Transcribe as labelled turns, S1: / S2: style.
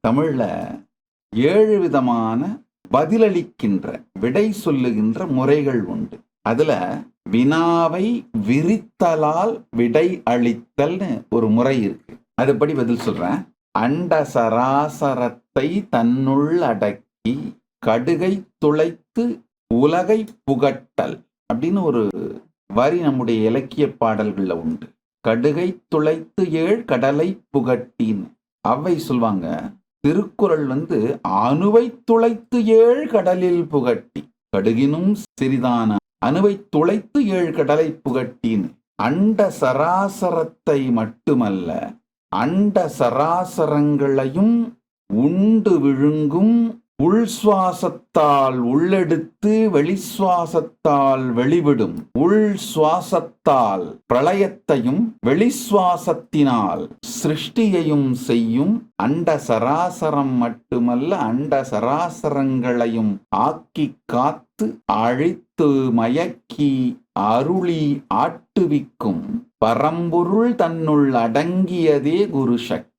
S1: தமிழ்ல 7 விதமான பதிலளிக்கின்ற விடை சொல்லுகின்ற முறைகள் உண்டு. அதுல வினாவை விரித்தலால் விடை அளித்தல்னு ஒரு முறை இருக்கு. அதுபடி பதில் சொல்றேன். அண்ட சராசரத்தை தன்னுள் அடக்கி கடுகை துளைத்து உலகை புகட்டல் அப்படின்னு ஒரு வரி நம்முடைய இலக்கிய பாடல்கள்ல உண்டு. கடுகை துளைத்து ஏழ் கடலை புகட்டின்னு அவை சொல்வாங்க. திருக்குறள் அணுவை துளைத்து ஏழ் கடலில் புகட்டி, கடுகினும் சிறிதான அணுவை துளைத்து ஏழ் கடலை புகட்டின்னு அண்ட சராசரத்தை மட்டுமல்ல அண்ட சராசரங்களையும் உண்டு விழுங்கும் உள் சுவாசத்தால் உள்ளெடுத்து வெளிசுவாசத்தால் வெளிவிடும் உள் சுவாசத்தால் பிரளயத்தையும் வெளிசுவாசத்தினால் சிருஷ்டியையும் செய்யும் அண்ட சராசரம் மட்டுமல்ல அண்ட சராசரங்களையும் ஆக்கி காத்து அழித்து மயக்கி அருளி ஆட்டுவிக்கும் பரம்பொருள் தன்னுள் அடங்கியதே குரு சக்தி.